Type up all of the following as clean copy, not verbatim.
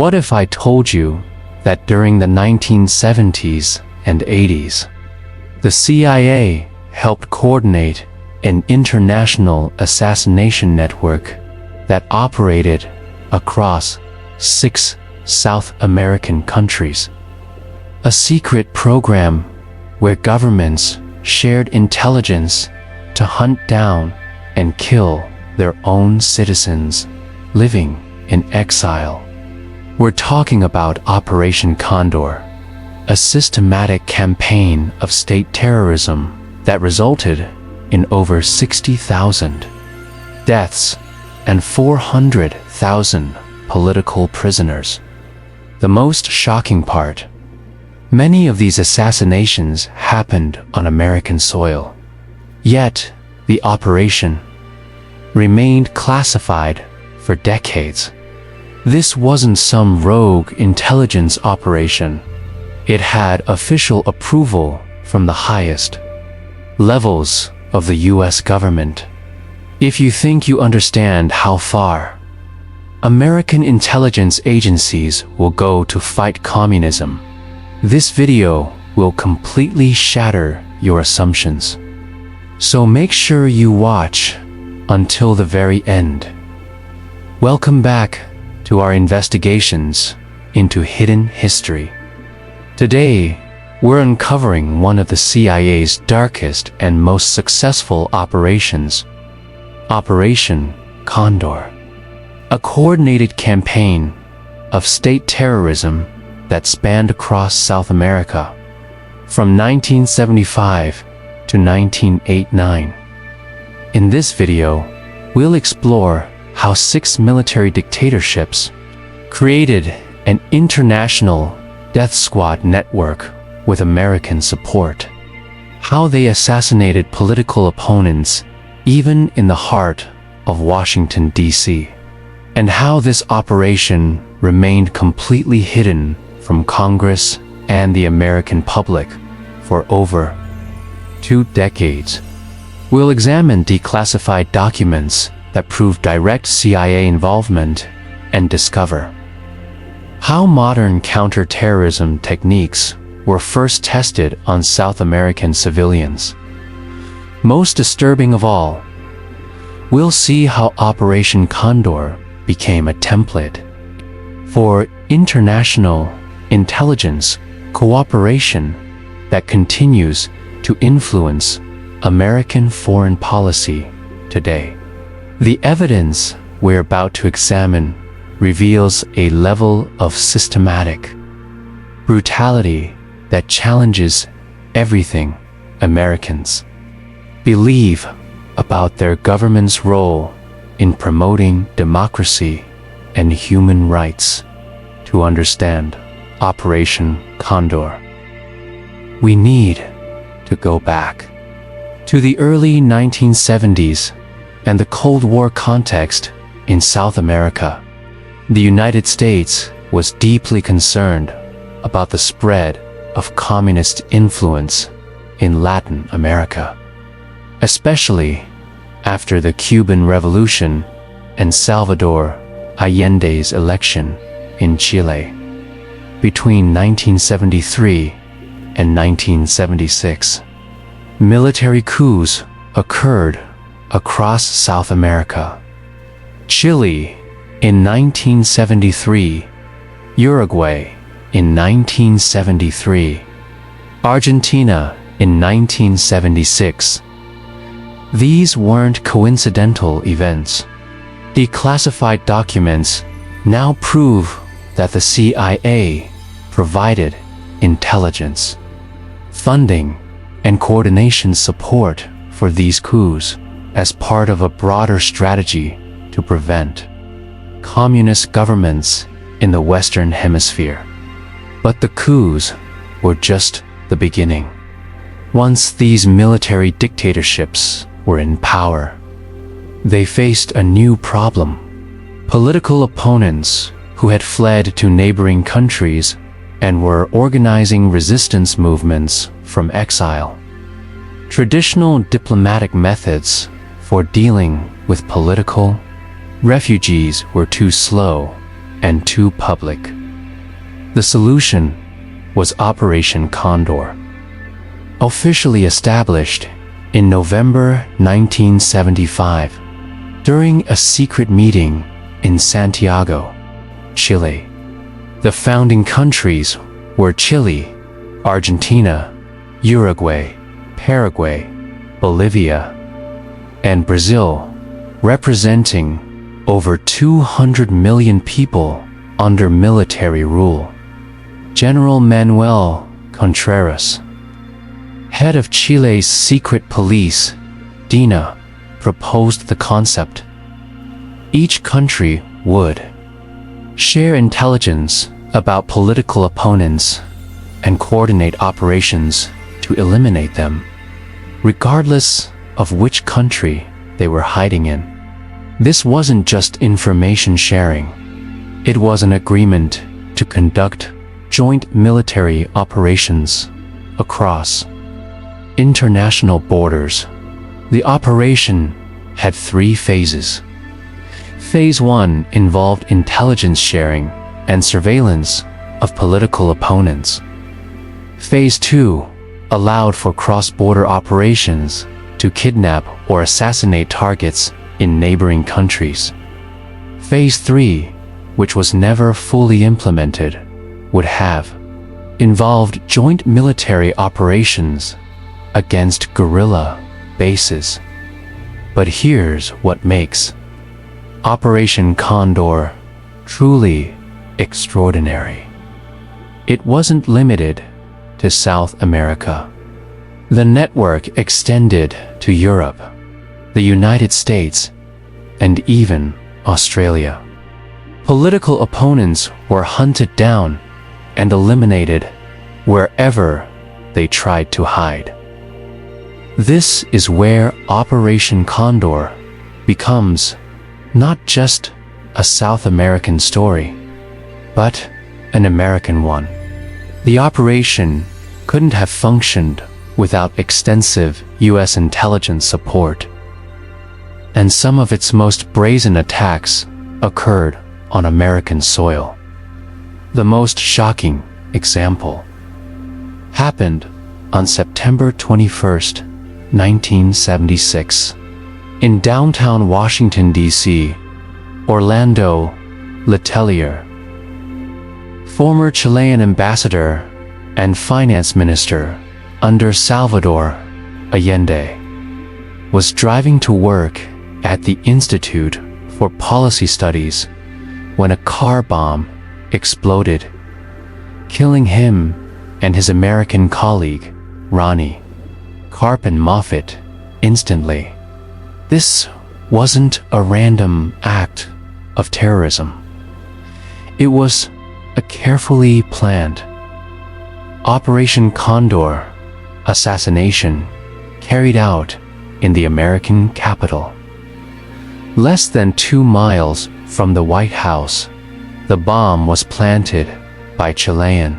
What if I told you that during the 1970s and 80s, the CIA helped coordinate an international assassination network that operated across 6 South American countries? A secret program where governments shared intelligence to hunt down and kill their own citizens living in exile. We're talking about Operation Condor, a systematic campaign of state terrorism that resulted in over 60,000 deaths and 400,000 political prisoners. The most shocking part: many of these assassinations happened on American soil. Yet, the operation remained classified for decades. This wasn't some rogue intelligence operation. It had official approval from the highest levels of the US government. If you think you understand how far American intelligence agencies will go to fight communism, this video will completely shatter your assumptions. So make sure you watch until the very end. Welcome back to our investigations into hidden history. Today, we're uncovering one of the CIA's darkest and most successful operations, Operation Condor, a coordinated campaign of state terrorism that spanned across South America from 1975 to 1989. In this video, we'll explore how 6 military dictatorships created an international death squad network with American support, how they assassinated political opponents even in the heart of Washington, D.C., and how this operation remained completely hidden from Congress and the American public for over 2 decades. We'll examine declassified documents that prove direct CIA involvement and discover how modern counter-terrorism techniques were first tested on South American civilians. Most disturbing of all, we'll see how Operation Condor became a template for international intelligence cooperation that continues to influence American foreign policy today. The evidence we're about to examine reveals a level of systematic brutality that challenges everything Americans believe about their government's role in promoting democracy and human rights. To understand Operation Condor, we need to go back to the early 1970s and the Cold War context in South America. The United States was deeply concerned about the spread of communist influence in Latin America, especially after the Cuban Revolution and Salvador Allende's election in Chile. Between 1973 and 1976, military coups occurred across South America. Chile in 1973, Uruguay in 1973, Argentina in 1976. These weren't coincidental events. Declassified documents now prove that the CIA provided intelligence, funding, and coordination support for these coups as part of a broader strategy to prevent communist governments in the Western Hemisphere. But the coups were just the beginning. Once these military dictatorships were in power, they faced a new problem. Political opponents who had fled to neighboring countries and were organizing resistance movements from exile. Traditional diplomatic methods for dealing with political refugees were too slow and too public. The solution was Operation Condor. Officially established in November 1975, during a secret meeting in Santiago, Chile. The founding countries were Chile, Argentina, Uruguay, Paraguay, Bolivia, and Brazil, representing over 200 million people under military rule. General Manuel Contreras, head of Chile's secret police, DINA, proposed the concept. Each country would share intelligence about political opponents and coordinate operations to eliminate them, regardless of which country they were hiding in. This wasn't just information sharing. It was an agreement to conduct joint military operations across international borders. The operation had 3 phases. Phase 1 involved intelligence sharing and surveillance of political opponents. Phase 2 allowed for cross-border operations to kidnap or assassinate targets in neighboring countries. Phase 3, which was never fully implemented, would have involved joint military operations against guerrilla bases. But here's what makes Operation Condor truly extraordinary. It wasn't limited to South America. The network extended to Europe, the United States, and even Australia. Political opponents were hunted down and eliminated wherever they tried to hide. This is where Operation Condor becomes not just a South American story, but an American one. The operation couldn't have functioned without extensive U.S. intelligence support, and some of its most brazen attacks occurred on American soil. The most shocking example happened on September 21st, 1976, in downtown Washington, D.C. Orlando Letelier, former Chilean ambassador and finance minister under Salvador Allende, was driving to work at the Institute for Policy Studies when a car bomb exploded, killing him and his American colleague, Ronnie Carpin Moffett, instantly. This wasn't a random act of terrorism. It was a carefully planned Operation Condor assassination carried out in the American capital. Less than 2 miles from the White House, the bomb was planted by Chilean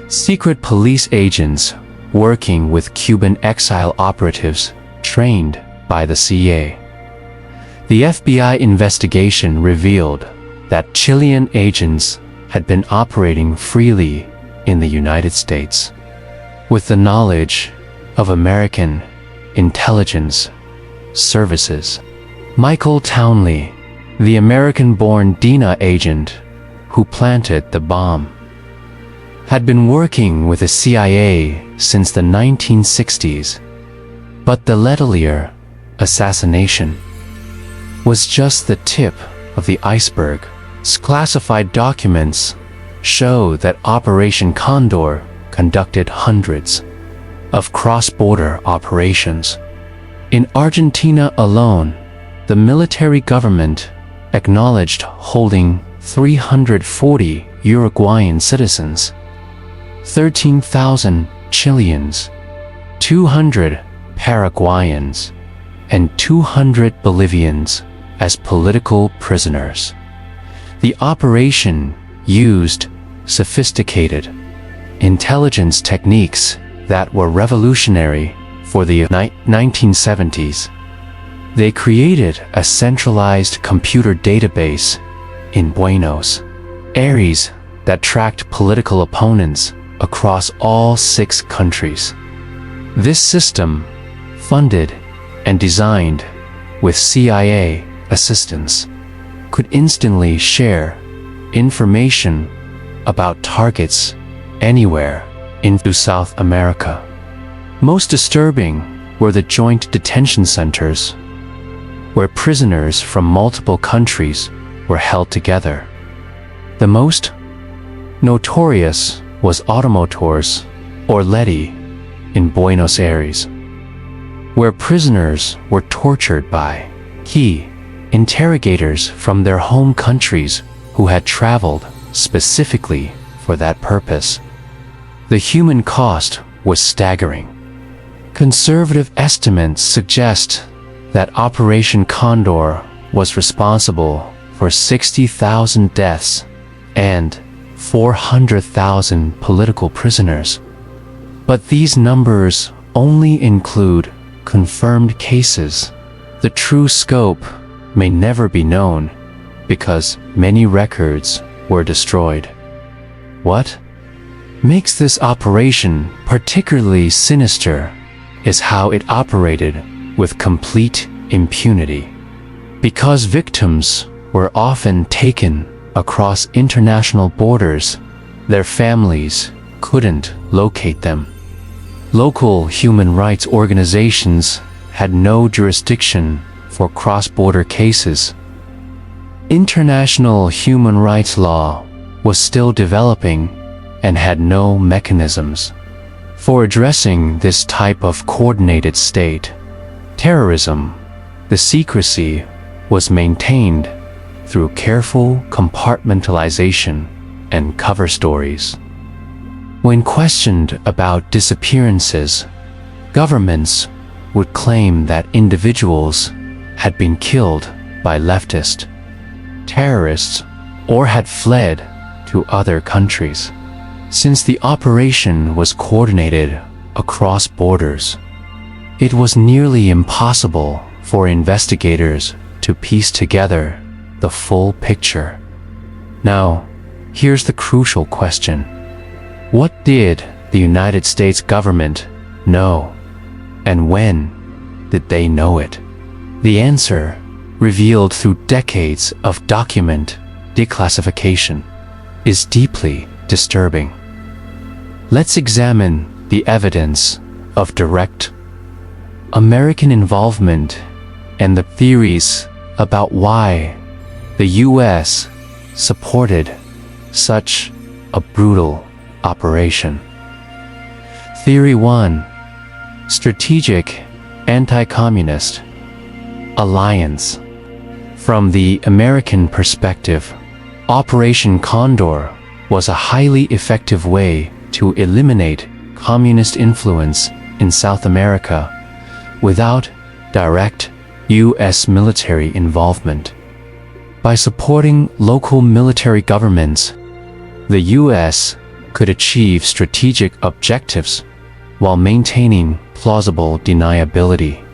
secret police agents working with Cuban exile operatives trained by the CIA. The FBI investigation revealed that Chilean agents had been operating freely in the United States, with the knowledge of American intelligence services. Michael Townley, the American-born DINA agent who planted the bomb, had been working with the CIA since the 1960s, but the Letelier assassination was just the tip of the iceberg. Classified documents show that Operation Condor conducted hundreds of cross-border operations. In Argentina alone, the military government acknowledged holding 340 Uruguayan citizens, 13,000 Chileans, 200 Paraguayans, and 200 Bolivians as political prisoners. The operation used sophisticated intelligence techniques that were revolutionary for the 1970s. They created a centralized computer database in Buenos Ares that tracked political opponents across all 6 countries. This system, funded and designed with CIA assistance, could instantly share information about targets anywhere into South America. Most disturbing were the joint detention centers, where prisoners from multiple countries were held together. The most notorious was Automotors Orlando in Buenos Aires, where prisoners were tortured by key interrogators from their home countries who had traveled specifically for that purpose. The human cost was staggering. Conservative estimates suggest that Operation Condor was responsible for 60,000 deaths and 400,000 political prisoners. But these numbers only include confirmed cases. The true scope may never be known because many records were destroyed. What makes this operation particularly sinister is how it operated with complete impunity. Because victims were often taken across international borders, their families couldn't locate them. Local human rights organizations had no jurisdiction for cross-border cases. International human rights law was still developing and had no mechanisms for addressing this type of coordinated state terrorism. The secrecy was maintained through careful compartmentalization and cover stories. When questioned about disappearances, governments would claim that individuals had been killed by leftist terrorists or had fled to other countries. Since the operation was coordinated across borders, it was nearly impossible for investigators to piece together the full picture. Now, here's the crucial question. What did the United States government know? And when did they know it? The answer, revealed through decades of document declassification, is deeply disturbing. Let's examine the evidence of direct American involvement and the theories about why the U.S. supported such a brutal operation. Theory 1. Strategic Anti-Communist Alliance. From the American perspective, Operation Condor was a highly effective way to eliminate communist influence in South America without direct U.S. military involvement. By supporting local military governments, the U.S. could achieve strategic objectives while maintaining plausible deniability.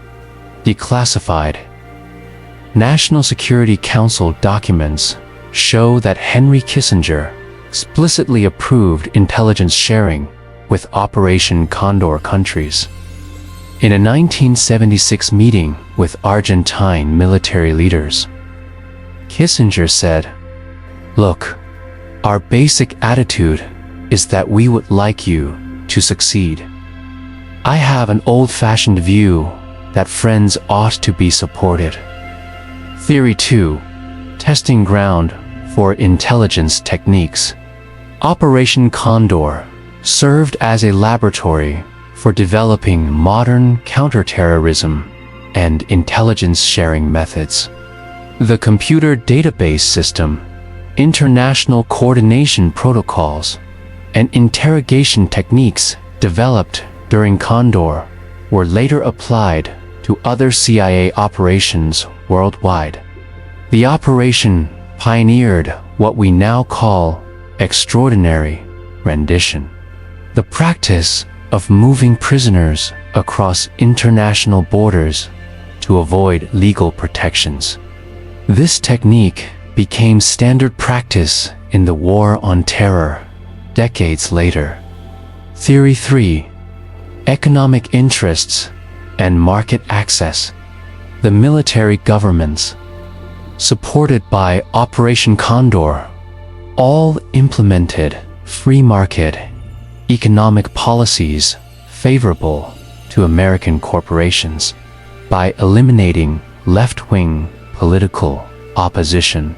Declassified. National Security Council documents show that Henry Kissinger explicitly approved intelligence sharing with Operation Condor countries. In a 1976 meeting with Argentine military leaders, Kissinger said, "Look, our basic attitude is that we would like you to succeed. I have an old-fashioned view that friends ought to be supported." Theory 2. Testing ground for intelligence techniques. Operation Condor served as a laboratory for developing modern counter-terrorism and intelligence sharing methods. The computer database system, international coordination protocols, and interrogation techniques developed during Condor were later applied to other CIA operations worldwide. The operation pioneered what we now call extraordinary rendition, the practice of moving prisoners across international borders to avoid legal protections. This technique became standard practice in the War on Terror decades later. Theory 3. Economic interests and market access. The military governments, supported by Operation Condor, all implemented free market economic policies favorable to American corporations by eliminating left-wing political opposition.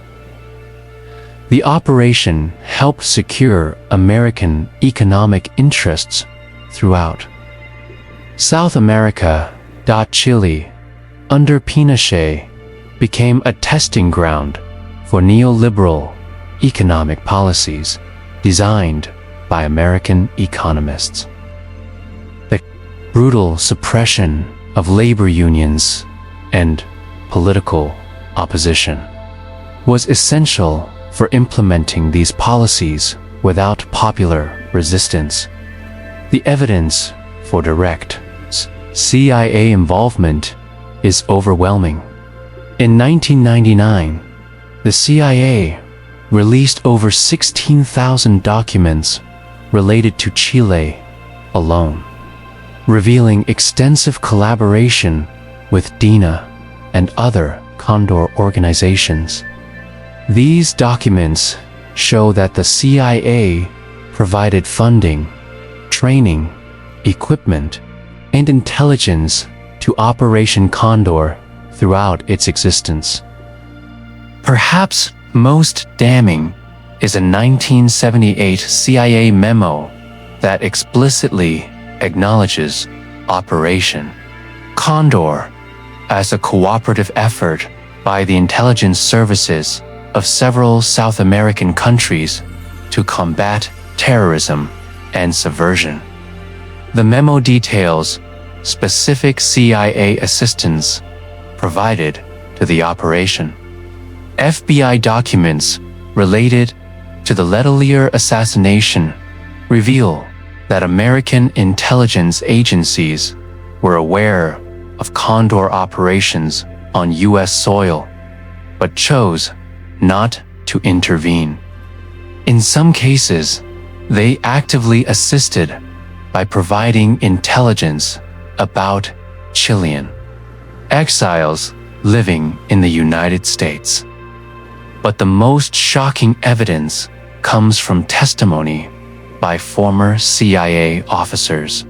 The operation helped secure American economic interests throughout South America. Chile, under Pinochet, became a testing ground for neoliberal economic policies designed by American economists. The brutal suppression of labor unions and political opposition was essential for implementing these policies without popular resistance. The evidence for direct CIA involvement is overwhelming. In 1999, the CIA released over 16,000 documents related to Chile alone, revealing extensive collaboration with DINA and other Condor organizations. These documents show that the CIA provided funding, training, equipment, and intelligence to Operation Condor throughout its existence. Perhaps most damning is a 1978 CIA memo that explicitly acknowledges Operation Condor as a cooperative effort by the intelligence services of several South American countries to combat terrorism and subversion. The memo details specific CIA assistance provided to the operation. FBI documents related to the Letelier assassination reveal that American intelligence agencies were aware of Condor operations on U.S. soil, but chose not to intervene. In some cases, they actively assisted by providing intelligence about Chilean exiles living in the United States. But the most shocking evidence comes from testimony by former CIA officers.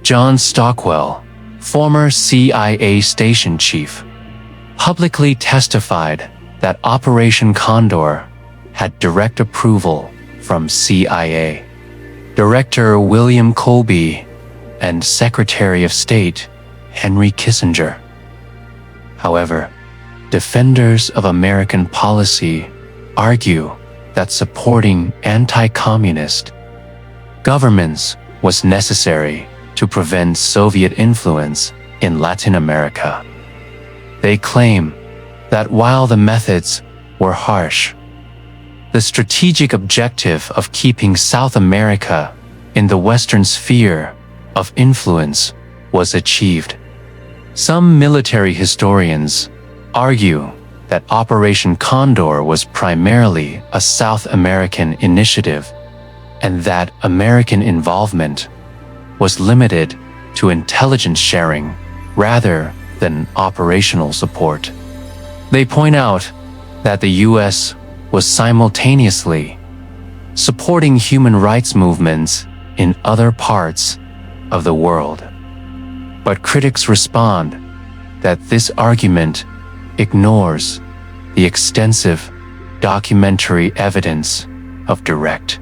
John Stockwell, former CIA station chief, publicly testified that Operation Condor had direct approval from CIA Director William Colby and Secretary of State Henry Kissinger. However, defenders of American policy argue that supporting anti-communist governments was necessary to prevent Soviet influence in Latin America. They claim that while the methods were harsh, the strategic objective of keeping South America in the Western sphere of influence was achieved. Some military historians argue that Operation Condor was primarily a South American initiative and that American involvement was limited to intelligence sharing rather than operational support. They point out that the U.S. was simultaneously supporting human rights movements in other parts of the world. But critics respond that this argument ignores the extensive documentary evidence of direct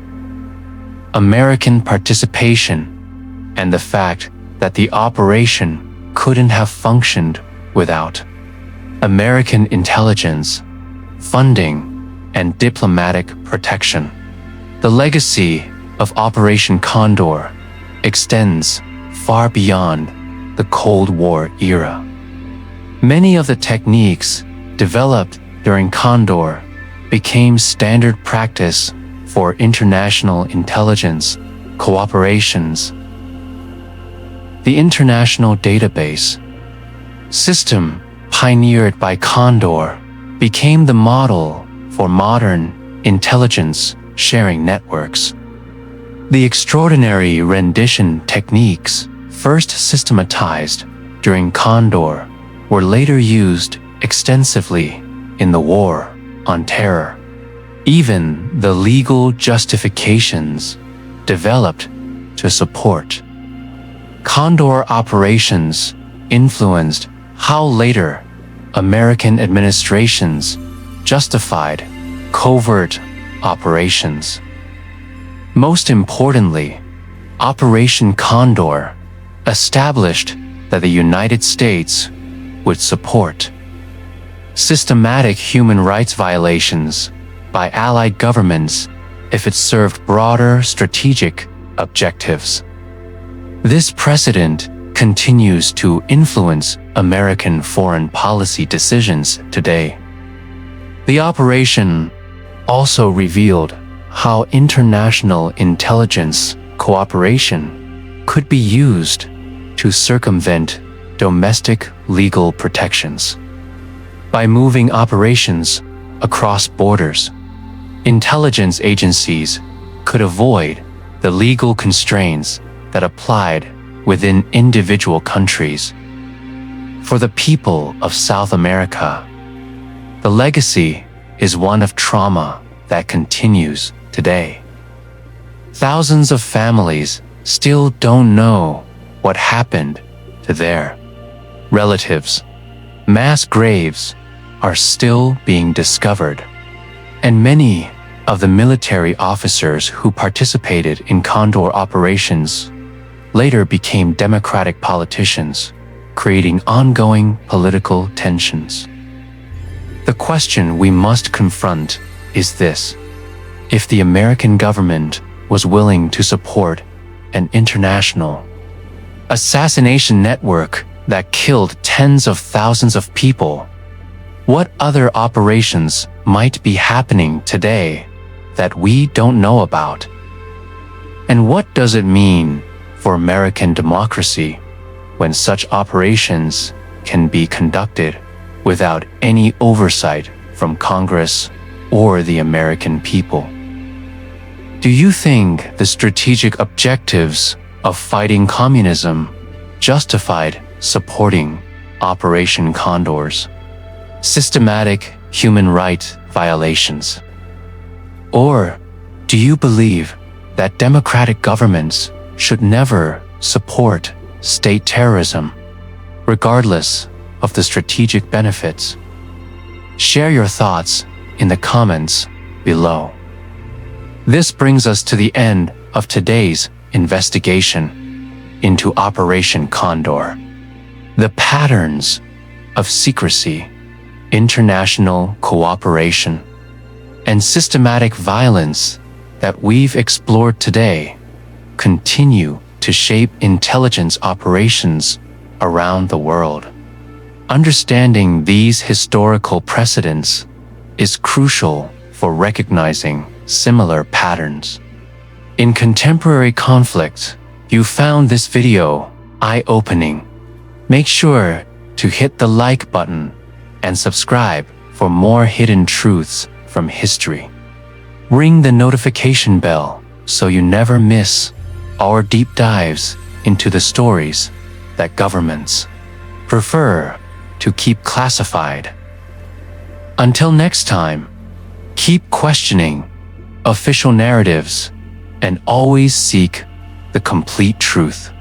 American participation and the fact that the operation couldn't have functioned without American intelligence, funding, and diplomatic protection. The legacy of Operation Condor extends far beyond the Cold War era. Many of the techniques developed during Condor became standard practice for international intelligence cooperations. The international database system pioneered by Condor became the model for modern intelligence sharing networks. The extraordinary rendition techniques first systematized during Condor were later used extensively in the War on Terror. Even the legal justifications developed to support Condor operations influenced how later American administrations justified covert operations. Most importantly, Operation Condor established that the United States would support systematic human rights violations by allied governments if it served broader strategic objectives. This precedent continues to influence American foreign policy decisions today. The operation also revealed how international intelligence cooperation could be used to circumvent domestic legal protections. By moving operations across borders, intelligence agencies could avoid the legal constraints that applied within individual countries. For the people of South America, the legacy is one of trauma that continues today. Thousands of families still don't know what happened to their relatives. Mass graves are still being discovered, and many of the military officers who participated in Condor operations later became Democratic politicians, creating ongoing political tensions. The question we must confront is this: if the American government was willing to support an international assassination network that killed tens of thousands of people, what other operations might be happening today that we don't know about? And what does it mean for American democracy when such operations can be conducted without any oversight from Congress or the American people? Do you think the strategic objectives of fighting communism justified supporting Operation Condor's systematic human rights violations? Or do you believe that democratic governments should never support state terrorism, regardless of the strategic benefits? Share your thoughts in the comments below. This brings us to the end of today's investigation into Operation Condor. The patterns of secrecy, international cooperation, and systematic violence that we've explored today continue to shape intelligence operations around the world. Understanding these historical precedents is crucial for recognizing similar patterns. In contemporary conflict, you found this video eye-opening. Make sure to hit the like button and subscribe for more hidden truths from history. Ring the notification bell so you never miss our deep dives into the stories that governments prefer to keep classified. Until next time, keep questioning official narratives and always seek the complete truth.